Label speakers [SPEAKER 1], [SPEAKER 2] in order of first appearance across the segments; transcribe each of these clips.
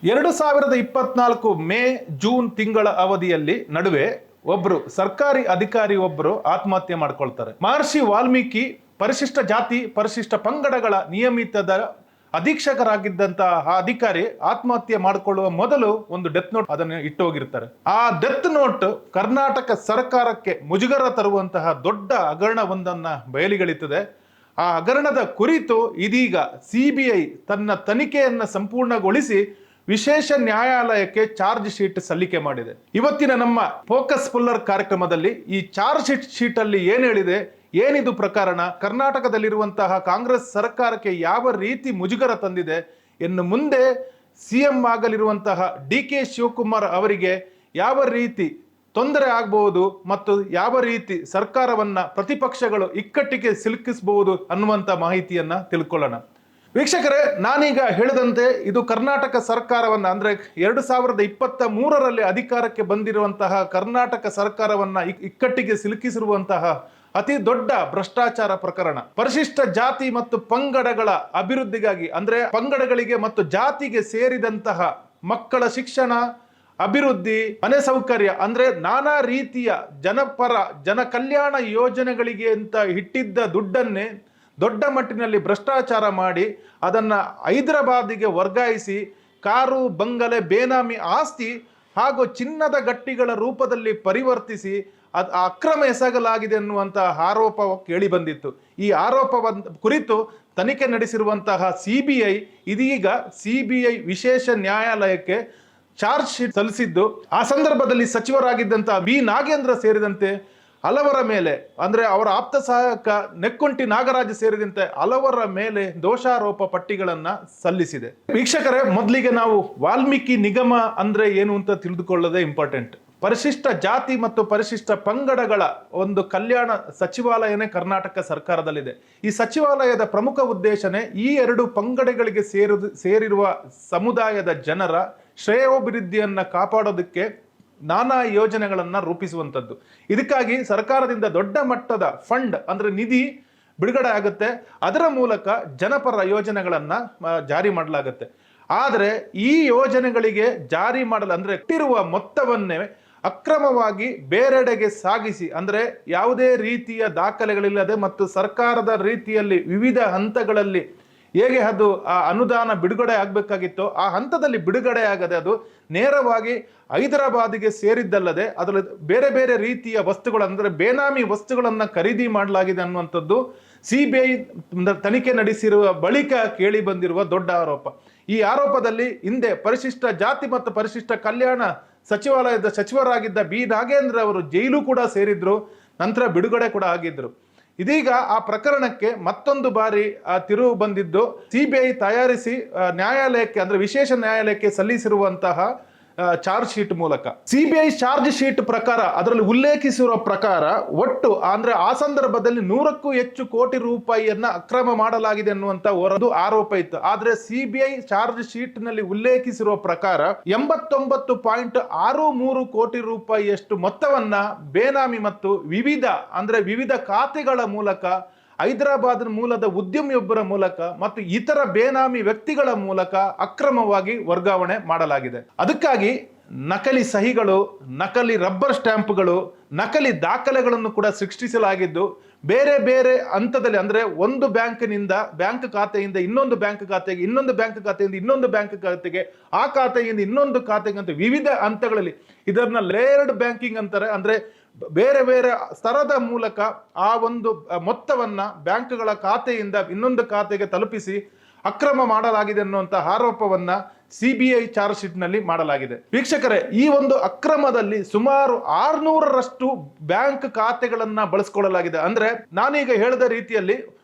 [SPEAKER 1] 2024 May June ತಿಂಗಳ ಅವಧಿಯಲ್ಲಿ ನಡುವೆ ಒಬ್ರು ಸರ್ಕಾರಿ ಅಧಿಕಾರಿ ಒಬ್ಬರು ಆತ್ಮಹತ್ಯೆ ಮಾಡ್ಕೊಳ್ತಾರೆ. ಮಹರ್ಷಿ ವಾಲ್ಮೀಕಿ ಪರಿಶಿಷ್ಟ ಜಾತಿ ಪರಿಶಿಷ್ಟ ಪಂಗಡಗಳ ನಿಯಮಿತದ ಅಧೀಕ್ಷಕರಾಗಿದ್ದಂತಹ ಆ ಅಧಿಕಾರಿ ಆತ್ಮಹತ್ಯೆ ಮಾಡಿಕೊಳ್ಳುವ ಮೊದಲು ಒಂದು ಡೆತ್ ನೋಟ್ ಅದನ್ನು ಇಟ್ಟು ಹೋಗಿರ್ತಾರೆ. ಆ ಡೆತ್ ನೋಟ್ ಕರ್ನಾಟಕ ಸರ್ಕಾರಕ್ಕೆ ಮುಜುಗರ ತರುವಂತಹ ದೊಡ್ಡ ಹಗರಣವೊಂದನ್ನ ಬಯಲಿಗೆಳಿತದೆ. ಆ ಹಗರಣದ ಕುರಿತು ಇದೀಗ ಸಿಬಿಐ ತನ್ನ ತನಿಖೆಯನ್ನು ಸಂಪೂರ್ಣಗೊಳಿಸಿ ವಿಶೇಷ ನ್ಯಾಯಾಲಯಕ್ಕೆ ಚಾರ್ಜ್ ಶೀಟ್ ಸಲ್ಲಿಕೆ ಮಾಡಿದೆ. ಇವತ್ತಿನ ನಮ್ಮ ಫೋಕಸ್ ಪುಲ್ಲರ್ ಕಾರ್ಯಕ್ರಮದಲ್ಲಿ ಈ ಚಾರ್ಜ್ ಶೀಟ್ ಅಲ್ಲಿ ಏನ್ ಹೇಳಿದೆ, ಏನಿದು ಪ್ರಕರಣ, ಕರ್ನಾಟಕದಲ್ಲಿರುವಂತಹ ಕಾಂಗ್ರೆಸ್ ಸರ್ಕಾರಕ್ಕೆ ಯಾವ ರೀತಿ ಮುಜುಗರ ತಂದಿದೆ, ಇನ್ನು ಮುಂದೆ ಸಿಎಂ ಆಗಲಿರುವಂತಹ ಡಿ.ಕೆ. ಶಿವಕುಮಾರ್ ಅವರಿಗೆ ಯಾವ ರೀತಿ ತೊಂದರೆ ಆಗಬಹುದು ಮತ್ತು ಯಾವ ರೀತಿ ಸರ್ಕಾರವನ್ನ ಪ್ರತಿಪಕ್ಷಗಳು ಇಕ್ಕಟ್ಟಿಗೆ ಸಿಲುಕಿಸಬಹುದು ಅನ್ನುವಂಥ ಮಾಹಿತಿಯನ್ನ ತಿಳ್ಕೊಳ್ಳೋಣ. ವೀಕ್ಷಕರೇ, ನಾನೀಗ ಹೇಳಿದಂತೆ ಇದು ಕರ್ನಾಟಕ ಸರ್ಕಾರವನ್ನ ಅಂದ್ರೆ 2023ರಲ್ಲಿ ಅಧಿಕಾರಕ್ಕೆ ಬಂದಿರುವಂತಹ ಕರ್ನಾಟಕ ಸರ್ಕಾರವನ್ನ ಇಕ್ಕಟ್ಟಿಗೆ ಸಿಲುಕಿಸಿರುವಂತಹ ಅತಿ ದೊಡ್ಡ ಭ್ರಷ್ಟಾಚಾರ ಪ್ರಕರಣ. ಪರಿಶಿಷ್ಟ ಜಾತಿ ಮತ್ತು ಪಂಗಡಗಳ ಅಭಿವೃದ್ಧಿಗಾಗಿ ಅಂದ್ರೆ ಪಂಗಡಗಳಿಗೆ ಮತ್ತು ಜಾತಿಗೆ ಸೇರಿದಂತಹ ಮಕ್ಕಳ ಶಿಕ್ಷಣ, ಅಭಿವೃದ್ಧಿ, ಮನೆ ಸೌಕರ್ಯ ಅಂದ್ರೆ ನಾನಾ ರೀತಿಯ ಜನಪರ ಜನ ಕಲ್ಯಾಣ ಯೋಜನೆಗಳಿಗೆ ಅಂತ ಇಟ್ಟಿದ್ದ ದುಡ್ಡನ್ನೇ ದೊಡ್ಡ ಮಟ್ಟಿನಲ್ಲಿ ಭ್ರಷ್ಟಾಚಾರ ಮಾಡಿ ಅದನ್ನ ಹೈದರಾಬಾದಿಗೆ ವರ್ಗಾಯಿಸಿ ಕಾರು, ಬಂಗಲೆ, ಬೇನಾಮಿ ಆಸ್ತಿ ಹಾಗೂ ಚಿನ್ನದ ಗಟ್ಟಿಗಳ ರೂಪದಲ್ಲಿ ಪರಿವರ್ತಿಸಿ ಅಕ್ರಮ ಎಸಗಲಾಗಿದೆ ಅನ್ನುವಂತಹ ಆರೋಪ ಕೇಳಿ ಬಂದಿತ್ತು. ಈ ಆರೋಪವನ್ನು ಕುರಿತು ತನಿಖೆ ನಡೆಸಿರುವಂತಹ ಸಿಬಿಐ ಇದೀಗ ಸಿಬಿಐ ವಿಶೇಷ ನ್ಯಾಯಾಲಯಕ್ಕೆ ಚಾರ್ಜ್ ಶೀಟ್ ಸಲ್ಲಿಸಿದ್ದು, ಆ ಸಂದರ್ಭದಲ್ಲಿ ಸಚಿವರಾಗಿದ್ದಂತಹ ವಿ ನಾಗೇಂದ್ರ ಸೇರಿದಂತೆ ಹಲವರ ಮೇಲೆ ಅಂದ್ರೆ ಅವರ ಆಪ್ತ ಸಹಾಯಕ ನೆಕ್ಕೊಂಟಿ ನಾಗರಾಜ್ ಸೇರಿದಂತೆ ಹಲವರ ಮೇಲೆ ದೋಷಾರೋಪ ಪಟ್ಟಿಗಳನ್ನ ಸಲ್ಲಿಸಿದೆ. ವೀಕ್ಷಕರೇ, ಮೊದಲಿಗೆ ನಾವು ವಾಲ್ಮೀಕಿ ನಿಗಮ ಅಂದ್ರೆ ಏನು ಅಂತ ತಿಳಿದುಕೊಳ್ಳೋದೇ ಇಂಪಾರ್ಟೆಂಟ್. ಪರಿಶಿಷ್ಟ ಜಾತಿ ಮತ್ತು ಪರಿಶಿಷ್ಟ ಪಂಗಡಗಳ ಒಂದು ಕಲ್ಯಾಣ ಸಚಿವಾಲಯನೇ ಕರ್ನಾಟಕ ಸರ್ಕಾರದಲ್ಲಿದೆ. ಈ ಸಚಿವಾಲಯದ ಪ್ರಮುಖ ಉದ್ದೇಶನೇ ಈ ಎರಡು ಪಂಗಡಗಳಿಗೆ ಸೇರಿರುವ ಸಮುದಾಯದ ಜನರ ಶ್ರೇಯೋಭಿವೃದ್ಧಿಯನ್ನ ಕಾಪಾಡೋದಕ್ಕೆ ನಾನಾ ಯೋಜನೆಗಳನ್ನ ರೂಪಿಸುವಂಥದ್ದು. ಇದಕ್ಕಾಗಿ ಸರ್ಕಾರದಿಂದ ದೊಡ್ಡ ಮಟ್ಟದ ಫಂಡ್ ಅಂದ್ರೆ ನಿಧಿ ಬಿಡುಗಡೆ ಆಗುತ್ತೆ. ಅದರ ಮೂಲಕ ಜನಪರ ಯೋಜನೆಗಳನ್ನ ಜಾರಿ ಮಾಡಲಾಗುತ್ತೆ. ಆದರೆ ಈ ಯೋಜನೆಗಳಿಗೆ ಜಾರಿ ಮಾಡಲು ಅಂದ್ರೆ ಇಟ್ಟಿರುವ ಮೊತ್ತವನ್ನೇ ಅಕ್ರಮವಾಗಿ ಬೇರೆಡೆಗೆ ಸಾಗಿಸಿ ಅಂದ್ರೆ ಯಾವುದೇ ರೀತಿಯ ದಾಖಲೆಗಳಿಲ್ಲದೆ ಮತ್ತು ಸರ್ಕಾರದ ರೀತಿಯಲ್ಲಿ ವಿವಿಧ ಹಂತಗಳಲ್ಲಿ ಹೇಗೆ ಅದು ಆ ಅನುದಾನ ಬಿಡುಗಡೆ ಆಗಬೇಕಾಗಿತ್ತೋ ಆ ಹಂತದಲ್ಲಿ ಬಿಡುಗಡೆ ಆಗದೆ ಅದು ನೇರವಾಗಿ ಹೈದರಾಬಾದಿಗೆ ಸೇರಿದ್ದಲ್ಲದೆ ಅದರಲ್ಲಿ ಬೇರೆ ಬೇರೆ ರೀತಿಯ ವಸ್ತುಗಳು ಅಂದ್ರೆ ಬೇನಾಮಿ ವಸ್ತುಗಳನ್ನ ಖರೀದಿ ಮಾಡಲಾಗಿದೆ ಅನ್ನುವಂಥದ್ದು ಸಿಬಿಐ ತನಿಖೆ ನಡೆಸಿರುವ ಬಳಿಕ ಕೇಳಿ ಬಂದಿರುವ ದೊಡ್ಡ ಆರೋಪ. ಈ ಆರೋಪದಲ್ಲಿ ಹಿಂದೆ ಪರಿಶಿಷ್ಟ ಜಾತಿ ಮತ್ತು ಪರಿಶಿಷ್ಟ ಕಲ್ಯಾಣ ಸಚಿವಾಲಯದ ಸಚಿವರಾಗಿದ್ದ ಬಿ ನಾಗೇಂದ್ರ ಅವರು ಜೈಲು ಕೂಡ ಸೇರಿದ್ರು, ನಂತರ ಬಿಡುಗಡೆ ಕೂಡ ಆಗಿದ್ರು. ಇದೀಗ ಆ ಪ್ರಕರಣಕ್ಕೆ ಮತ್ತೊಂದು ಬಾರಿ ತಿರುವು ಬಂದಿದ್ದು ಸಿಬಿಐ ತಯಾರಿಸಿ ನ್ಯಾಯಾಲಯಕ್ಕೆ ಅಂದ್ರೆ ವಿಶೇಷ ನ್ಯಾಯಾಲಯಕ್ಕೆ ಸಲ್ಲಿಸಿರುವಂತಹ ಚಾರ್ಜ್ ಶೀಟ್ ಮೂಲಕ. ಸಿಬಿಐ ಚಾರ್ಜ್ ಶೀಟ್ ಪ್ರಕಾರ ಅದರಲ್ಲಿ ಉಲ್ಲೇಖಿಸಿರುವ ಪ್ರಕಾರ ಒಟ್ಟು ಅಂದ್ರೆ ಆ ಸಂದರ್ಭದಲ್ಲಿ 100ಕ್ಕೂ ಹೆಚ್ಚು ಕೋಟಿ ರೂಪಾಯಿಯನ್ನ ಅಕ್ರಮ ಮಾಡಲಾಗಿದೆ ಅನ್ನುವಂತ ಹೊರದು ಆರೋಪ ಇತ್ತು. ಆದ್ರೆ ಸಿಬಿಐ ಚಾರ್ಜ್ ಶೀಟ್ ನಲ್ಲಿ ಉಲ್ಲೇಖಿಸಿರುವ ಪ್ರಕಾರ 89.63 ಕೋಟಿ ರೂಪಾಯಿಯಷ್ಟು ಮೊತ್ತವನ್ನ ಬೇನಾಮಿ ಮತ್ತು ವಿವಿಧ ಖಾತೆಗಳ ಮೂಲಕ ಹೈದರಾಬಾದ್ ಮೂಲದ ಉದ್ಯಮಿಯೊಬ್ಬರ ಮೂಲಕ ಮತ್ತು ಇತರ ಬೇನಾಮಿ ವ್ಯಕ್ತಿಗಳ ಮೂಲಕ ಅಕ್ರಮವಾಗಿ ವರ್ಗಾವಣೆ ಮಾಡಲಾಗಿದೆ. ಅದಕ್ಕಾಗಿ ನಕಲಿ ಸಹಿಗಳು, ನಕಲಿ ರಬ್ಬರ್ ಸ್ಟ್ಯಾಂಪ್ಗಳು, ನಕಲಿ ದಾಖಲೆಗಳನ್ನು ಕೂಡ ಸೃಷ್ಟಿಸಲಾಗಿದ್ದು ಬೇರೆ ಬೇರೆ ಹಂತದಲ್ಲಿ ಅಂದ್ರೆ ಒಂದು ಬ್ಯಾಂಕ್ ಖಾತೆಯಿಂದ ಇನ್ನೊಂದು ಬ್ಯಾಂಕ್ ಖಾತೆಗೆ, ಇನ್ನೊಂದು ಬ್ಯಾಂಕ್ ಖಾತೆಯಿಂದ ಇನ್ನೊಂದು ಬ್ಯಾಂಕ್ ಖಾತೆಗೆ, ಆ ಖಾತೆಯಿಂದ ಇನ್ನೊಂದು ಖಾತೆಗೆ ಅಂತ ವಿವಿಧ ಹಂತಗಳಲ್ಲಿ ಇದನ್ನ ಲೇಯರ್ಡ್ ಬ್ಯಾಂಕಿಂಗ್ ಅಂತಾರೆ. ಅಂದ್ರೆ ಬೇರೆ ಬೇರೆ ಸ್ತರದ ಮೂಲಕ ಆ ಒಂದು ಮೊತ್ತವನ್ನ ಬ್ಯಾಂಕ್ಗಳ ಖಾತೆಯಿಂದ ಇನ್ನೊಂದು ಖಾತೆಗೆ ತಲುಪಿಸಿ ಅಕ್ರಮ ಮಾಡಲಾಗಿದೆ ಅನ್ನುವಂತಹ ಆರೋಪವನ್ನ ಸಿಬಿಐ ಚಾರ್ಜ್ ಶೀಟ್ ನಲ್ಲಿ ಮಾಡಲಾಗಿದೆ. ವೀಕ್ಷಕರೇ, ಈ ಒಂದು ಅಕ್ರಮದಲ್ಲಿ ಸುಮಾರು 600ರಷ್ಟು ಬ್ಯಾಂಕ್ ಖಾತೆಗಳನ್ನ ಬಳಸಿಕೊಳ್ಳಲಾಗಿದೆ. ಅಂದ್ರೆ ನಾನೀಗ ಹೇಳಿದ ರೀತಿಯಲ್ಲಿ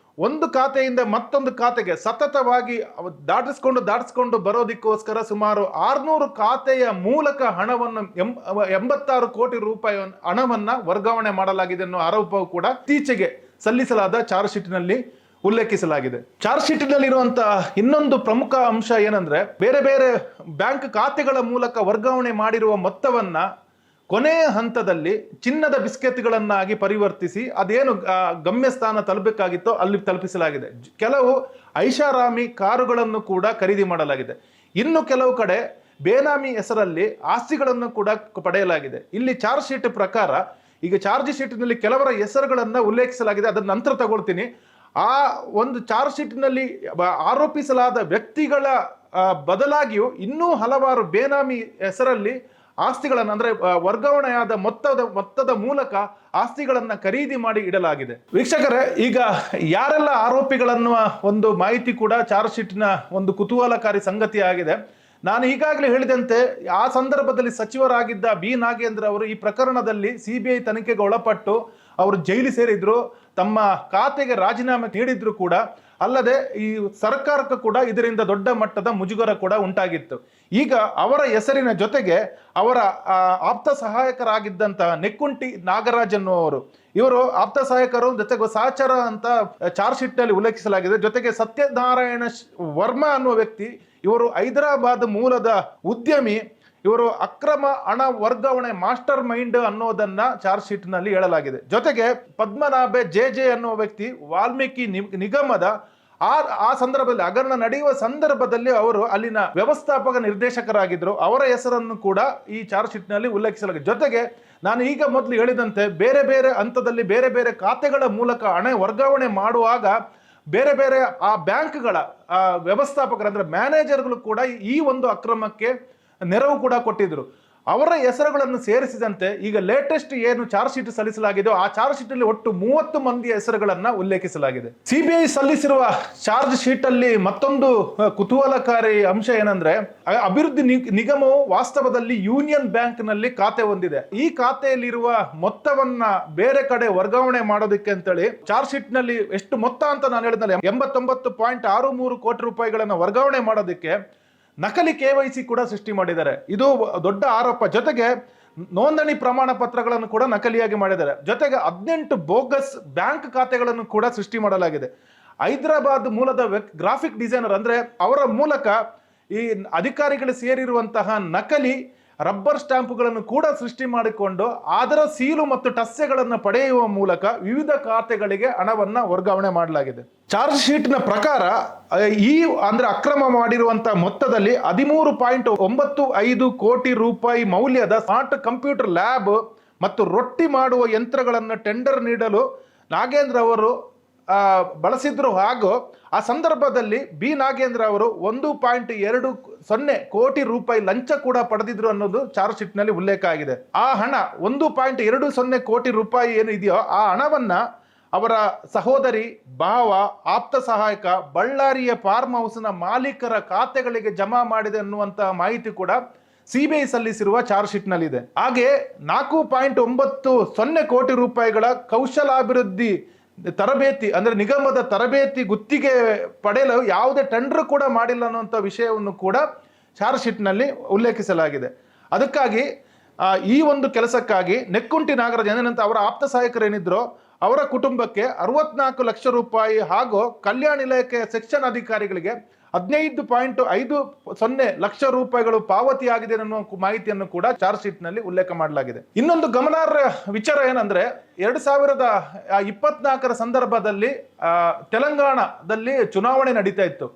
[SPEAKER 1] ಒಂದು ಖಾತೆಯಿಂದ ಮತ್ತೊಂದು ಖಾತೆಗೆ ಸತತವಾಗಿ ದಾಟಿಸ್ಕೊಂಡು ಬರೋದಕ್ಕೋಸ್ಕರ ಸುಮಾರು 600 ಖಾತೆಯ ಮೂಲಕ ಹಣವನ್ನು 86 ಕೋಟಿ ರೂಪಾಯಿ ಹಣವನ್ನ ವರ್ಗಾವಣೆ ಮಾಡಲಾಗಿದೆ ಅನ್ನೋ ಆರೋಪವು ಕೂಡ ಇತ್ತೀಚೆಗೆ ಸಲ್ಲಿಸಲಾದ ಚಾರ್ಜ್ ಶೀಟ್ ನಲ್ಲಿ ಉಲ್ಲೇಖಿಸಲಾಗಿದೆ. ಚಾರ್ಜ್ ಶೀಟ್ ನಲ್ಲಿರುವಂತಹ ಇನ್ನೊಂದು ಪ್ರಮುಖ ಅಂಶ ಏನಂದ್ರೆ ಬೇರೆ ಬೇರೆ ಬ್ಯಾಂಕ್ ಖಾತೆಗಳ ಮೂಲಕ ವರ್ಗಾವಣೆ ಮಾಡಿರುವ ಮೊತ್ತವನ್ನ ಕೊನೆಯ ಹಂತದಲ್ಲಿ ಚಿನ್ನದ ಬಿಸ್ಕೆಟ್ಗಳನ್ನಾಗಿ ಪರಿವರ್ತಿಸಿ ಅದೇನು ಗಮ್ಯಸ್ಥಾನ ತಲುಪಬೇಕಾಗಿತ್ತೋ ಅಲ್ಲಿ ತಲುಪಿಸಲಾಗಿದೆ. ಕೆಲವು ಐಷಾರಾಮಿ ಕಾರುಗಳನ್ನು ಕೂಡ ಖರೀದಿ ಮಾಡಲಾಗಿದೆ. ಇನ್ನು ಕೆಲವು ಕಡೆ ಬೇನಾಮಿ ಹೆಸರಲ್ಲಿ ಆಸ್ತಿಗಳನ್ನು ಕೂಡ ಪಡೆಯಲಾಗಿದೆ. ಇಲ್ಲಿ ಚಾರ್ಜ್ ಶೀಟ್ ಪ್ರಕಾರ ಈಗ ಚಾರ್ಜ್ ಶೀಟ್ನಲ್ಲಿ ಕೆಲವರ ಹೆಸರುಗಳನ್ನ ಉಲ್ಲೇಖಿಸಲಾಗಿದೆ, ಅದನ್ನ ನಂತರ ತಗೊಳ್ತೀನಿ. ಆ ಒಂದು ಚಾರ್ಜ್ ಶೀಟ್ನಲ್ಲಿ ಆರೋಪಿಸಲಾದ ವ್ಯಕ್ತಿಗಳ ಬದಲಾಗಿಯೂ ಇನ್ನೂ ಹಲವಾರು ಬೇನಾಮಿ ಹೆಸರಲ್ಲಿ ಆಸ್ತಿಗಳನ್ನು ಅಂದ್ರೆ ವರ್ಗಾವಣೆಯಾದ ಮೊತ್ತದ ಮೂಲಕ ಆಸ್ತಿಗಳನ್ನ ಖರೀದಿ ಮಾಡಿ ಇಡಲಾಗಿದೆ. ವೀಕ್ಷಕರೇ, ಈಗ ಯಾರೆಲ್ಲ ಆರೋಪಿಗಳನ್ನುವ ಒಂದು ಮಾಹಿತಿ ಕೂಡ ಚಾರ್ಜ್ ಶೀಟ್ನ ಒಂದು ಕುತೂಹಲಕಾರಿ ಸಂಗತಿ ಆಗಿದೆ. ನಾನು ಈಗಾಗಲೇ ಹೇಳಿದಂತೆ ಆ ಸಂದರ್ಭದಲ್ಲಿ ಸಚಿವರಾಗಿದ್ದ ಬಿ ನಾಗೇಂದ್ರ ಅವರು ಈ ಪ್ರಕರಣದಲ್ಲಿ ಸಿಬಿಐ ತನಿಖೆಗೆ ಒಳಪಟ್ಟು ಅವರು ಜೈಲು ಸೇರಿದ್ರು, ತಮ್ಮ ಖಾತೆಗೆ ರಾಜೀನಾಮೆ ನೀಡಿದ್ರು ಕೂಡ. ಅಲ್ಲದೆ ಈ ಸರ್ಕಾರಕ್ಕೂ ಕೂಡ ಇದರಿಂದ ದೊಡ್ಡ ಮಟ್ಟದ ಮುಜುಗರ ಕೂಡ ಉಂಟಾಗಿತ್ತು. ಈಗ ಅವರ ಹೆಸರಿನ ಜೊತೆಗೆ ಅವರ ಆಪ್ತ ಸಹಾಯಕರಾಗಿದ್ದಂತಹ ನೆಕ್ಕುಂಟಿ ನಾಗರಾಜ್ ಅನ್ನುವರು, ಇವರು ಆಪ್ತ ಸಹಾಯಕರು ಜೊತೆಗೆ ಸಹಚರ ಅಂತ ಚಾರ್ಜ್ ಶೀಟ್ ನಲ್ಲಿ ಉಲ್ಲೇಖಿಸಲಾಗಿದೆ. ಜೊತೆಗೆ ಸತ್ಯನಾರಾಯಣ ವರ್ಮಾ ಅನ್ನುವ ವ್ಯಕ್ತಿ, ಇವರು ಹೈದರಾಬಾದ್ ಮೂಲದ ಉದ್ಯಮಿ, ಇವರು ಅಕ್ರಮ ಹಣ ವರ್ಗಾವಣೆ ಮಾಸ್ಟರ್ ಮೈಂಡ್ ಅನ್ನೋದನ್ನ ಚಾರ್ಜ್ ಶೀಟ್ ನಲ್ಲಿ ಹೇಳಲಾಗಿದೆ. ಜೊತೆಗೆ ಪದ್ಮನಾಭೆ ಜೆ ಅನ್ನುವ ವ್ಯಕ್ತಿ ವಾಲ್ಮೀಕಿ ನಿಗಮದ ಆ ಸಂದರ್ಭದಲ್ಲಿ ಹಗರಣ ನಡೆಯುವ ಸಂದರ್ಭದಲ್ಲಿ ಅವರು ಅಲ್ಲಿನ ವ್ಯವಸ್ಥಾಪಕ ನಿರ್ದೇಶಕರಾಗಿದ್ರು, ಅವರ ಹೆಸರನ್ನು ಕೂಡ ಈ ಚಾರ್ಜ್ ಶೀಟ್ ನಲ್ಲಿ ಉಲ್ಲೇಖಿಸಲಾಗಿದೆ. ಜೊತೆಗೆ ನಾನು ಈಗ ಮೊದಲು ಹೇಳಿದಂತೆ ಬೇರೆ ಬೇರೆ ಹಂತದಲ್ಲಿ ಬೇರೆ ಬೇರೆ ಖಾತೆಗಳ ಮೂಲಕ ಹಣ ವರ್ಗಾವಣೆ ಮಾಡುವಾಗ ಬೇರೆ ಬೇರೆ ಆ ಬ್ಯಾಂಕ್ಗಳ ವ್ಯವಸ್ಥಾಪಕರು ಅಂದ್ರೆ ಮ್ಯಾನೇಜರ್ಗಳು ಕೂಡ ಈ ಒಂದು ಅಕ್ರಮಕ್ಕೆ ನೆರವು ಕೂಡ ಕೊಟ್ಟಿದ್ರು. ಅವರ ಹೆಸರುಗಳನ್ನು ಸೇರಿಸಿದಂತೆ ಈಗ ಲೇಟೆಸ್ಟ್ ಏನು ಚಾರ್ಜ್ ಶೀಟ್ ಸಲ್ಲಿಸಲಾಗಿದೆ ಆ ಚಾರ್ಜ್ ಶೀಟ್ ಅಲ್ಲಿ ಒಟ್ಟು 30 ಮಂದಿಯ ಹೆಸರುಗಳನ್ನ ಉಲ್ಲೇಖಿಸಲಾಗಿದೆ. ಸಿಬಿಐ ಸಲ್ಲಿಸಿರುವ ಚಾರ್ಜ್ ಶೀಟ್ ಅಲ್ಲಿ ಮತ್ತೊಂದು ಕುತೂಹಲಕಾರಿ ಅಂಶ ಏನಂದ್ರೆ, ಅಭಿವೃದ್ಧಿ ನಿಗಮವು ವಾಸ್ತವದಲ್ಲಿ ಯೂನಿಯನ್ ಬ್ಯಾಂಕ್ ನಲ್ಲಿ ಖಾತೆ ಹೊಂದಿದೆ. ಈ ಖಾತೆಯಲ್ಲಿರುವ ಮೊತ್ತವನ್ನ ಬೇರೆ ಕಡೆ ವರ್ಗಾವಣೆ ಮಾಡೋದಕ್ಕೆ ಅಂತೇಳಿ ಚಾರ್ಜ್ ಶೀಟ್ ನಲ್ಲಿ ಎಷ್ಟು ಮೊತ್ತ ಅಂತ ನಾನು ಹೇಳಿದ್ನಲ್ಲ 89.63 ಕೋಟಿ ರೂಪಾಯಿಗಳನ್ನ ವರ್ಗಾವಣೆ ಮಾಡೋದಕ್ಕೆ ನಕಲಿ KYC ಕೂಡ ಸೃಷ್ಟಿ ಮಾಡಿದ್ದಾರೆ. ಇದು ದೊಡ್ಡ ಆರೋಪ. ಜೊತೆಗೆ ನೋಂದಣಿ ಪ್ರಮಾಣ ಪತ್ರಗಳನ್ನು ಕೂಡ ನಕಲಿಯಾಗಿ ಮಾಡಿದ್ದಾರೆ. ಜೊತೆಗೆ 18 ಬೋಗಸ್ ಬ್ಯಾಂಕ್ ಖಾತೆಗಳನ್ನು ಕೂಡ ಸೃಷ್ಟಿ ಮಾಡಲಾಗಿದೆ. ಹೈದರಾಬಾದ್ ಮೂಲದ ಗ್ರಾಫಿಕ್ ಡಿಸೈನರ್ ಅಂದ್ರೆ ಅವರ ಮೂಲಕ ಈ ಅಧಿಕಾರಿಗಳು ಸೇರಿರುವಂತಹ ನಕಲಿ ರಬ್ಬರ್ ಸ್ಟಾಂಪ್ಗಳನ್ನು ಕೂಡ ಸೃಷ್ಟಿ ಮಾಡಿಕೊಂಡು ಅದರ ಸೀಲು ಮತ್ತು ಟಸ್ಸೆಗಳನ್ನು ಪಡೆಯುವ ಮೂಲಕ ವಿವಿಧ ಖಾತೆಗಳಿಗೆ ಹಣವನ್ನ ವರ್ಗಾವಣೆ ಮಾಡಲಾಗಿದೆ. ಚಾರ್ಜ್ ಶೀಟ್ನ ಪ್ರಕಾರ ಈ ಅಂದ್ರೆ ಅಕ್ರಮ ಮಾಡಿರುವಂತಹ ಮೊತ್ತದಲ್ಲಿ 13.95 ಕೋಟಿ ರೂಪಾಯಿ ಮೌಲ್ಯದ ಸ್ಮಾರ್ಟ್ ಕಂಪ್ಯೂಟರ್ ಲ್ಯಾಬ್ ಮತ್ತು ರೊಟ್ಟಿ ಮಾಡುವ ಯಂತ್ರಗಳನ್ನು ಟೆಂಡರ್ ನೀಡಲು ನಾಗೇಂದ್ರ ಅವರು ಬಳಸಿದ್ರು. ಹಾಗೂ ಆ ಸಂದರ್ಭದಲ್ಲಿ ಬಿ ನಾಗೇಂದ್ರ ಅವರು 1.20 ಕೋಟಿ ರೂಪಾಯಿ ಲಂಚ ಕೂಡ ಪಡೆದಿದ್ರು ಅನ್ನೋದು ಚಾರ್ಜ್ ಶೀಟ್ ನಲ್ಲಿ ಉಲ್ಲೇಖ ಆಗಿದೆ. ಆ ಹಣ 1.20 ಕೋಟಿ ರೂಪಾಯಿ ಏನು ಇದೆಯೋ ಆ ಹಣವನ್ನ ಅವರ ಸಹೋದರಿ, ಭಾವ, ಆಪ್ತ ಸಹಾಯಕ, ಬಳ್ಳಾರಿಯ ಫಾರ್ಮ್ ಹೌಸ್ನ ಮಾಲೀಕರ ಖಾತೆಗಳಿಗೆ ಜಮಾ ಮಾಡಿದೆ ಅನ್ನುವಂತಹ ಮಾಹಿತಿ ಕೂಡ ಸಿಬಿಐ ಸಲ್ಲಿಸಿರುವ ಚಾರ್ಜ್ ಶೀಟ್ ನಲ್ಲಿದೆ. ಹಾಗೆ 4.90 ಕೋಟಿ ರೂಪಾಯಿಗಳ ಕೌಶಲಾಭಿವೃದ್ಧಿ ತರಬೇತಿ ಅಂದ್ರೆ ನಿಗಮದ ತರಬೇತಿ ಗುತ್ತಿಗೆ ಪಡೆಯಲು ಯಾವುದೇ ಟೆಂಡರ್ ಕೂಡ ಮಾಡಿಲ್ಲ ಅನ್ನುವಂಥ ವಿಷಯವನ್ನು ಕೂಡ ಚಾರ್ಜ್ ಶೀಟ್ ನಲ್ಲಿ ಉಲ್ಲೇಖಿಸಲಾಗಿದೆ. ಅದಕ್ಕಾಗಿ ಈ ಒಂದು ಕೆಲಸಕ್ಕಾಗಿ ನೆಕ್ಕುಂಟಿ ನಾಗರಾಜ್ ಏನಂತ ಅವರ ಆಪ್ತ ಸಹಾಯಕರು ಏನಿದ್ರು ಅವರ ಕುಟುಂಬಕ್ಕೆ 64 ಲಕ್ಷ ರೂಪಾಯಿ ಹಾಗೂ ಕಲ್ಯಾಣ ಇಲಾಖೆ ಸೆಕ್ಷನ್ ಅಧಿಕಾರಿಗಳಿಗೆ 15.50 ಲಕ್ಷ ರೂಪಾಯಿಗಳು ಪಾವತಿಯಾಗಿದೆ ಅನ್ನೋ ಮಾಹಿತಿಯನ್ನು ಕೂಡ ಚಾರ್ಜ್ ಶೀಟ್ ನಲ್ಲಿ ಉಲ್ಲೇಖ ಮಾಡಲಾಗಿದೆ. ಇನ್ನೊಂದು ಗಮನಾರ್ಹ ವಿಚಾರ ಏನಂದ್ರೆ 2024 ಸಂದರ್ಭದಲ್ಲಿ ತೆಲಂಗಾಣದಲ್ಲಿ ಚುನಾವಣೆ ನಡೀತಾ ಇತ್ತು.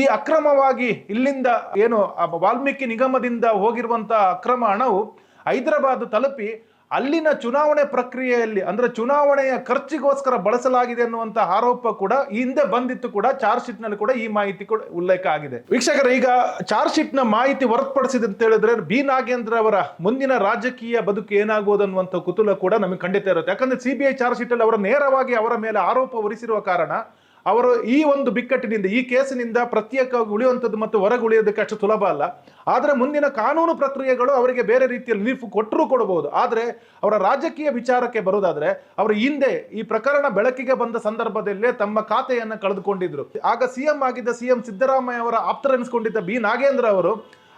[SPEAKER 1] ಈ ಅಕ್ರಮವಾಗಿ ಇಲ್ಲಿಂದ ಏನು ವಾಲ್ಮೀಕಿ ನಿಗಮದಿಂದ ಹೋಗಿರುವಂತಹ ಅಕ್ರಮ ಹಣವು ಹೈದರಾಬಾದ್ ತಲುಪಿ ಅಲ್ಲಿನ ಚುನಾವಣೆ ಪ್ರಕ್ರಿಯೆಯಲ್ಲಿ ಅಂದ್ರೆ ಚುನಾವಣೆಯ ಖರ್ಚಿಗೋಸ್ಕರ ಬಳಸಲಾಗಿದೆ ಅನ್ನುವಂತ ಆರೋಪ ಕೂಡ ಹಿಂದೆ ಬಂದಿತ್ತು ಕೂಡ ಚಾರ್ಜ್ ಶೀಟ್ ನಲ್ಲಿ ಕೂಡ ಈ ಮಾಹಿತಿ ಕೂಡ ಉಲ್ಲೇಖ ಆಗಿದೆ. ವೀಕ್ಷಕರೇ, ಈಗ ಚಾರ್ಜ್ ಶೀಟ್ ನ ಮಾಹಿತಿ ಹೊರತುಪಡಿಸಿದೆ ಅಂತ ಹೇಳಿದ್ರೆ ಬಿ ನಾಗೇಂದ್ರ ಅವರ ಮುಂದಿನ ರಾಜಕೀಯ ಬದುಕು ಏನಾಗುವುದು ಅನ್ನುವಂಥ ಕುತೂಹಲ ಕೂಡ ನಮಗೆ ಖಂಡಿತ ಇರುತ್ತೆ. ಯಾಕಂದ್ರೆ ಸಿಬಿಐ ಚಾರ್ಜ್ ಶೀಟ್ ಅಲ್ಲಿ ಅವರು ನೇರವಾಗಿ ಅವರ ಮೇಲೆ ಆರೋಪ ಹೊರಿಸಿರುವ ಕಾರಣ ಅವರು ಈ ಒಂದು ಬಿಕ್ಕಟ್ಟಿನಿಂದ ಈ ಕೇಸಿನಿಂದ ಪ್ರತ್ಯೇಕವಾಗಿ ಉಳಿಯುವಂಥದ್ದು ಮತ್ತು ಹೊರಗೆ ಉಳಿಯೋದಕ್ಕೆ ಅಷ್ಟು ಸುಲಭ ಅಲ್ಲ. ಆದರೆ ಮುಂದಿನ ಕಾನೂನು ಪ್ರಕ್ರಿಯೆಗಳು ಅವರಿಗೆ ಬೇರೆ ರೀತಿಯಲ್ಲಿ ರಿಲೀಫ್ ಕೊಡಬಹುದು. ಆದರೆ ಅವರ ರಾಜಕೀಯ ವಿಚಾರಕ್ಕೆ ಬರುವುದಾದ್ರೆ ಅವರು ಹಿಂದೆ ಈ ಪ್ರಕರಣ ಬೆಳಕಿಗೆ ಬಂದ ಸಂದರ್ಭದಲ್ಲೇ ತಮ್ಮ ಖಾತೆಯನ್ನು ಕಳೆದುಕೊಂಡಿದ್ರು. ಆಗ ಸಿಎಂ ಆಗಿದ್ದ ಸಿಎಂ ಸಿದ್ದರಾಮಯ್ಯ ಅವರ ಆಪ್ತರೆನಿಸಿಕೊಂಡಿದ್ದ ಬಿ ನಾಗೇಂದ್ರ ಅವರು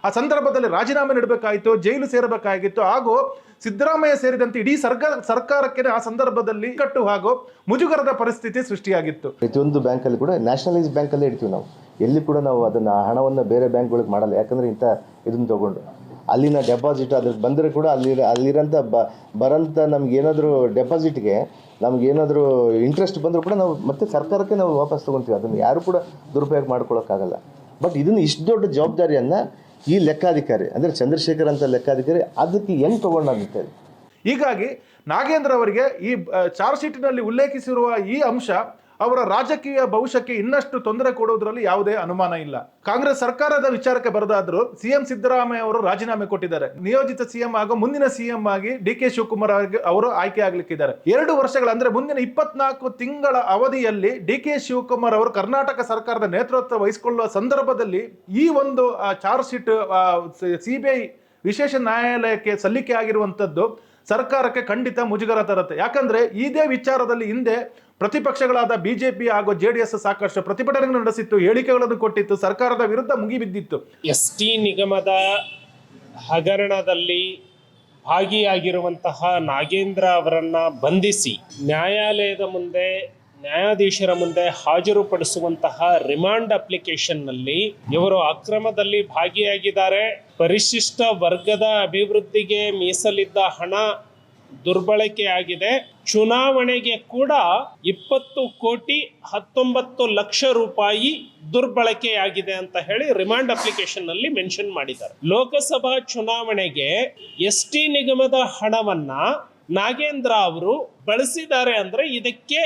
[SPEAKER 1] ಆ ಸಂದರ್ಭದಲ್ಲಿ ರಾಜೀನಾಮೆ ನೀಡಬೇಕಾಯಿತು, ಜೈಲು ಸೇರಬೇಕಾಗಿತ್ತು. ಹಾಗೂ ಸಿದ್ದರಾಮಯ್ಯ ಸೇರಿದಂತೆ ಇಡೀ ಸರ್ಕಾರಕ್ಕೆ ಆ ಸಂದರ್ಭದಲ್ಲಿ ಕಟ್ಟು ಹಾಗೂ ಮುಜುಗರದ ಪರಿಸ್ಥಿತಿ ಸೃಷ್ಟಿಯಾಗಿತ್ತು.
[SPEAKER 2] ಪ್ರತಿಯೊಂದು ಬ್ಯಾಂಕಲ್ಲಿ ಕೂಡ ನ್ಯಾಷನಲೈಸ್ ಬ್ಯಾಂಕಲ್ಲೇ ಇಡ್ತೀವಿ ನಾವು. ಎಲ್ಲಿ ಕೂಡ ನಾವು ಅದನ್ನ ಹಣವನ್ನು ಬೇರೆ ಬ್ಯಾಂಕ್ಗಳಿಗೆ ಮಾಡಲ್ಲ. ಯಾಕಂದ್ರೆ ಇಂಥ ಇದನ್ನ ತಗೊಂಡು ಅಲ್ಲಿನ ಡೆಪಾಸಿಟ್ ಅದ್ರ ಬಂದರೆ ಕೂಡ ಅಲ್ಲಿರೋಂಥ ಬರೋಂಥ ನಮ್ಗೇನಾದರೂ ಡೆಪಾಸಿಟ್ಗೆ ನಮಗೇನಾದರೂ ಇಂಟ್ರೆಸ್ಟ್ ಬಂದರೂ ಕೂಡ ನಾವು ಮತ್ತೆ ಸರ್ಕಾರಕ್ಕೆ ನಾವು ವಾಪಸ್ ತೊಗೊತೀವಿ. ಅದನ್ನು ಯಾರು ಕೂಡ ದುರುಪಯೋಗ ಮಾಡ್ಕೊಳ್ಳೋಕ್ಕಾಗಲ್ಲ. ಬಟ್ ಇದನ್ನು ಇಷ್ಟು ದೊಡ್ಡ ಜವಾಬ್ದಾರಿಯನ್ನು ಈ ಲೆಕ್ಕಾಧಿಕಾರಿ ಅಂದರೆ ಚಂದ್ರಶೇಖರ್ ಅಂತ ಲೆಕ್ಕಾಧಿಕಾರಿ ಅದಕ್ಕೆ ಹೆಂಗೆ ತಗೊಂಡಂತೆ.
[SPEAKER 1] ಹೀಗಾಗಿ ನಾಗೇಂದ್ರ ಅವರಿಗೆ ಈ ಚಾರ್ಜ್ ಶೀಟ್ನಲ್ಲಿ ಉಲ್ಲೇಖಿಸಿರುವ ಈ ಅಂಶ ಅವರ ರಾಜಕೀಯ ಭವಿಷ್ಯಕ್ಕೆ ಇನ್ನಷ್ಟು ತೊಂದರೆ ಕೊಡುವುದರಲ್ಲಿ ಯಾವುದೇ ಅನುಮಾನ ಇಲ್ಲ. ಕಾಂಗ್ರೆಸ್ ಸರ್ಕಾರದ ವಿಚಾರಕ್ಕೆ ಬರದಾದ್ರೂ ಸಿಎಂ ಸಿದ್ದರಾಮಯ್ಯ ಅವರು ರಾಜೀನಾಮೆ ಕೊಟ್ಟಿದ್ದಾರೆ. ನಿಯೋಜಿತ ಸಿಎಂ ಹಾಗೂ ಮುಂದಿನ ಸಿಎಂ ಆಗಿ ಡಿ.ಕೆ. ಶಿವಕುಮಾರ್ ಅವರು ಆಯ್ಕೆ ಆಗ್ಲಿಕ್ಕಿದ್ದಾರೆ. 2 ವರ್ಷಗಳ ಅಂದ್ರೆ ಮುಂದಿನ 24 ತಿಂಗಳ ಅವಧಿಯಲ್ಲಿ ಡಿ.ಕೆ. ಶಿವಕುಮಾರ್ ಅವರು ಕರ್ನಾಟಕ ಸರ್ಕಾರದ ನೇತೃತ್ವ ವಹಿಸಿಕೊಳ್ಳುವ ಸಂದರ್ಭದಲ್ಲಿ ಈ ಒಂದು ಚಾರ್ಜ್ ಶೀಟ್ ಸಿಬಿಐ ವಿಶೇಷ ನ್ಯಾಯಾಲಯಕ್ಕೆ ಸಲ್ಲಿಕೆ ಆಗಿರುವಂತದ್ದು ಸರ್ಕಾರಕ್ಕೆ ಖಂಡಿತ ಮುಜುಗರ ತರುತ್ತೆ. ಯಾಕಂದ್ರೆ ಇದೇ ವಿಚಾರದಲ್ಲಿ ಹಿಂದೆ ಪ್ರತಿಪಕ್ಷಗಳಾದ ಬಿಜೆಪಿ ಹಾಗೂ ಜೆಡಿಎಸ್ ಸಾಕಷ್ಟು ಪ್ರತಿಭಟನೆಗಳನ್ನು ನಡೆಸಿತ್ತು, ಹೇಳಿಕೆಗಳನ್ನು ಕೊಟ್ಟಿತ್ತು, ಸರ್ಕಾರದ ವಿರುದ್ಧ ಮುಗಿಬಿದ್ದಿತ್ತು.
[SPEAKER 3] ST ನಿಗಮದ ಹಗರಣದಲ್ಲಿ ಭಾಗಿಯಾಗಿರುವಂತಹ ನಾಗೇಂದ್ರ ಅವರನ್ನ ಬಂಧಿಸಿ ನ್ಯಾಯಾಧೀಶರ ಮುಂದೆ ಹಾಜರುಪಡಿಸುವಂತಹ ರಿಮಾಂಡ್ ಅಪ್ಲಿಕೇಶನ್ನಲ್ಲಿ ಇವರು ಅಕ್ರಮದಲ್ಲಿ ಭಾಗಿಯಾಗಿದ್ದಾರೆ, ಪರಿಶಿಷ್ಟ ವರ್ಗದ ಅಭಿವೃದ್ಧಿಗೆ ಮೀಸಲಿದ್ದ ಹಣ ದುರ್ಬಳಕೆಯಾಗಿದೆ, ಚುನಾವಣೆಗೆ ಕೂಡ 20,19,00,000 ರೂಪಾಯಿ ದುರ್ಬಳಕೆಯಾಗಿದೆ ಅಂತ ಹೇಳಿ ರಿಮಾಂಡ್ ಅಪ್ಲಿಕೇಶನ್ ನಲ್ಲಿ ಮೆನ್ಷನ್ ಮಾಡಿದ್ದಾರೆ. ಲೋಕಸಭಾ ಚುನಾವಣೆಗೆ ST ನಿಗಮದ ಹಣವನ್ನ ನಾಗೇಂದ್ರ ಅವರು ಬಳಸಿದ್ದಾರೆ ಅಂದ್ರೆ ಇದಕ್ಕೆ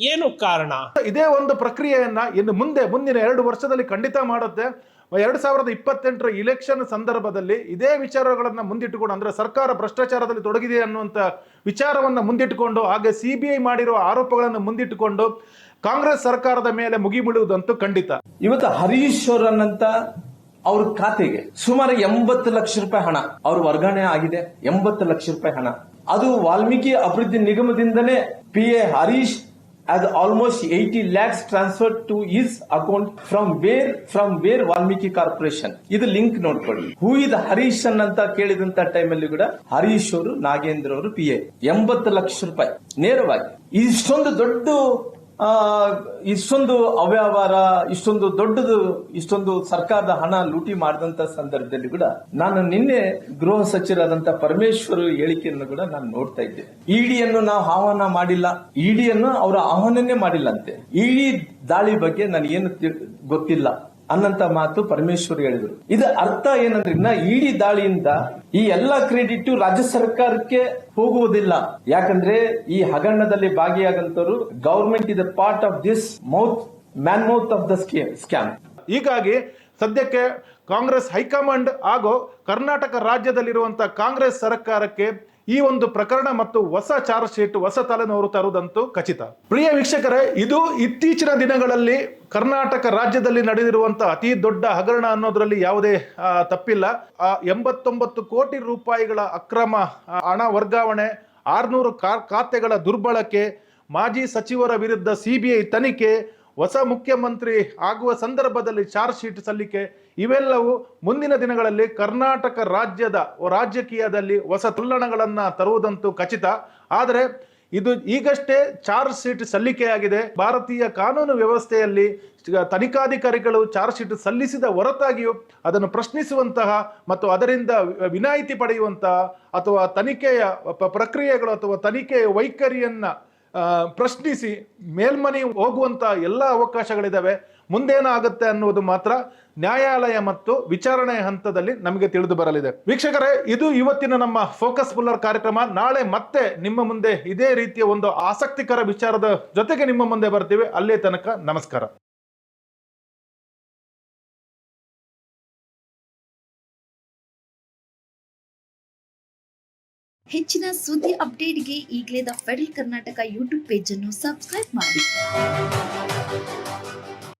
[SPEAKER 3] ಏನು ಕಾರಣ?
[SPEAKER 1] ಇದೇ ಒಂದು ಪ್ರಕ್ರಿಯೆಯನ್ನ ಇನ್ನು ಮುಂದಿನ 2 ವರ್ಷದಲ್ಲಿ ಖಂಡಿತ ಮಾಡುತ್ತೆ. 2028 ಇಲೆಕ್ಷನ್ ಸಂದರ್ಭದಲ್ಲಿ ಇದೇ ವಿಚಾರಗಳನ್ನ ಮುಂದಿಟ್ಟುಕೊಂಡು, ಅಂದ್ರೆ ಸರ್ಕಾರ ಭ್ರಷ್ಟಾಚಾರದಲ್ಲಿ ತೊಡಗಿದೆ ಅನ್ನುವಂತ ವಿಚಾರವನ್ನ ಮುಂದಿಟ್ಟುಕೊಂಡು, ಹಾಗೆ ಸಿಬಿಐ ಮಾಡಿರುವ ಆರೋಪಗಳನ್ನು ಮುಂದಿಟ್ಟುಕೊಂಡು ಕಾಂಗ್ರೆಸ್ ಸರ್ಕಾರದ ಮೇಲೆ ಮುಗಿಬೀಳುವುದಂತೂ ಖಂಡಿತ.
[SPEAKER 4] ಇವತ್ತು ಹರೀಶ್ ಅವರನ್ನಂತ ಅವ್ರ ಖಾತೆಗೆ ಸುಮಾರು 80 ಲಕ್ಷ ರೂಪಾಯಿ ಹಣ ಅವ್ರ ವರ್ಗಾವಣೆ ಆಗಿದೆ. 80 ಲಕ್ಷ ರೂಪಾಯಿ ಹಣ ಅದು ವಾಲ್ಮೀಕಿ ಅಭಿವೃದ್ಧಿ ನಿಗಮದಿಂದನೇ PA Harish as almost 80 lakhs transferred to his account from where Valmiki Corporation. ಇದು ಲಿಂಕ್ ನೋಡ್ಕೊಳ್ಳಿ. ಹೂ ಇದು ಹರೀಶ್ ಅಂತ ಕೇಳಿದಂತ ಟೈಮಲ್ಲಿ ಕೂಡ ಹರೀಶ್ ಅವರು ನಾಗೇಂದ್ರ ಅವರು PA 80 ಲಕ್ಷ ರೂಪಾಯಿ ನೇರವಾಗಿ ಇಷ್ಟೊಂದು ಅವ್ಯವಹಾರ, ಇಷ್ಟೊಂದು ಸರ್ಕಾರದ ಹಣ ಲೂಟಿ ಮಾಡಿದಂತ ಸಂದರ್ಭದಲ್ಲಿ ಕೂಡ ನಾನು ನಿನ್ನೆ ಗೃಹ ಸಚಿವರಾದಂತ ಪರಮೇಶ್ವರ್ ಹೇಳಿಕೆಯನ್ನು ಕೂಡ ನಾನು ನೋಡ್ತಾ ಇದ್ದೆ. ಇಡಿಯನ್ನು ನಾವು ಆಹ್ವಾನ ಮಾಡಿಲ್ಲ, ಇಡಿಯನ್ನು ಅವರ ಆಹ್ವಾನನೇ ಮಾಡಿಲ್ಲ ಅಂತೆ. ಇಡಿ ದಾಳಿ ಬಗ್ಗೆ ನನಗೇನು ಗೊತ್ತಿಲ್ಲ ಅನ್ನಂತ ಮಾತು ಪರಮೇಶ್ವರ್ ಹೇಳಿದ್ರು. ಇದರ ಅರ್ಥ ಏನಂದ್ರೆ ಇಡಿ ದಾಳಿಯಿಂದ ಈ ಎಲ್ಲಾ ಕ್ರೆಡಿಟ್ ರಾಜ್ಯ ಸರ್ಕಾರಕ್ಕೆ ಹೋಗುವುದಿಲ್ಲ. ಯಾಕಂದ್ರೆ ಈ ಹಗರಣದಲ್ಲಿ ಭಾಗಿಯಾಗಂತವರು government is part of this mouth of the scam.
[SPEAKER 1] ಹೀಗಾಗಿ ಸದ್ಯಕ್ಕೆ ಕಾಂಗ್ರೆಸ್ ಹೈಕಮಾಂಡ್ ಹಾಗೂ ಕರ್ನಾಟಕ ರಾಜ್ಯದಲ್ಲಿರುವಂತಹ ಕಾಂಗ್ರೆಸ್ ಸರ್ಕಾರಕ್ಕೆ ಈ ಒಂದು ಪ್ರಕರಣ ಮತ್ತು ಹೊಸ ಚಾರ್ಜ್ ಶೀಟ್, ಹೊಸ ತಲೆನೋರು ತರುವುದಂತೂ ಖಚಿತ. ಪ್ರಿಯ ವೀಕ್ಷಕರೇ, ಇದು ಇತ್ತೀಚಿನ ದಿನಗಳಲ್ಲಿ ಕರ್ನಾಟಕ ರಾಜ್ಯದಲ್ಲಿ ನಡೆದಿರುವಂತಹ ಅತಿ ದೊಡ್ಡ ಹಗರಣ ಅನ್ನೋದ್ರಲ್ಲಿ ಯಾವುದೇ ತಪ್ಪಿಲ್ಲ. 89 ಕೋಟಿ ರೂಪಾಯಿಗಳ ಅಕ್ರಮ ಹಣ ವರ್ಗಾವಣೆ, 600 ಖಾತೆಗಳ ದುರ್ಬಳಕೆ, ಮಾಜಿ ಸಚಿವರ ವಿರುದ್ಧ ಸಿಬಿಐ ತನಿಖೆ, ಹೊಸ ಮುಖ್ಯಮಂತ್ರಿ ಆಗುವ ಸಂದರ್ಭದಲ್ಲಿ ಚಾರ್ಜ್ ಶೀಟ್ ಸಲ್ಲಿಕೆ, ಇವೆಲ್ಲವೂ ಮುಂದಿನ ದಿನಗಳಲ್ಲಿ ಕರ್ನಾಟಕ ರಾಜ್ಯದ ರಾಜಕೀಯದಲ್ಲಿ ಹೊಸ ತುಲ್ಲಣಗಳನ್ನ ತರುವುದಂತೂ ಖಚಿತ. ಆದರೆ ಇದು ಈಗಷ್ಟೇ ಚಾರ್ಜ್ ಶೀಟ್ ಸಲ್ಲಿಕೆಯಾಗಿದೆ. ಭಾರತೀಯ ಕಾನೂನು ವ್ಯವಸ್ಥೆಯಲ್ಲಿ ತನಿಖಾಧಿಕಾರಿಗಳು ಚಾರ್ಜ್ ಶೀಟ್ ಸಲ್ಲಿಸಿದ ಹೊರತಾಗಿಯೂ ಅದನ್ನು ಪ್ರಶ್ನಿಸುವಂತಹ ಮತ್ತು ಅದರಿಂದ ವಿನಾಯಿತಿ ಪಡೆಯುವಂತಹ ಅಥವಾ ತನಿಖೆಯ ಪ್ರಕ್ರಿಯೆಗಳು ಅಥವಾ ತನಿಖೆಯ ವೈಖರಿಯನ್ನ ಪ್ರಶ್ನಿಸಿ ಮೇಲ್ಮನೆ ಹೋಗುವಂತ ಎಲ್ಲ ಅವಕಾಶಗಳಿದಾವೆ. ಮುಂದೇನಾಗುತ್ತೆ ಅನ್ನುವುದು ಮಾತ್ರ ನ್ಯಾಯಾಲಯ ಮತ್ತು ವಿಚಾರಣೆಯ ಹಂತದಲ್ಲಿ ನಮಗೆ ತಿಳಿದು ಬರಲಿದೆ. ವೀಕ್ಷಕರೇ, ಇದು ಇವತ್ತಿನ ನಮ್ಮ ಫೋಕಸ್ ಪುಲ್ಲರ್ ಕಾರ್ಯಕ್ರಮ. ನಾಳೆ ಮತ್ತೆ ನಿಮ್ಮ ಮುಂದೆ ಇದೇ ರೀತಿಯ ಒಂದು ಆಸಕ್ತಿಕರ ವಿಚಾರದ ಜೊತೆಗೆ ನಿಮ್ಮ ಮುಂದೆ ಬರ್ತೀವಿ. ಅಲ್ಲೇ ತನಕ ನಮಸ್ಕಾರ.
[SPEAKER 5] ಹೆಚ್ಚಿನ ಸುದ್ದಿ ಅಪ್ಡೇಟ್ಗೆ ಈಗಲೇ the federal Karnataka YouTube page ಅನ್ನು ಸಬ್ಸ್ಕ್ರೈಬ್ ಮಾಡಿ.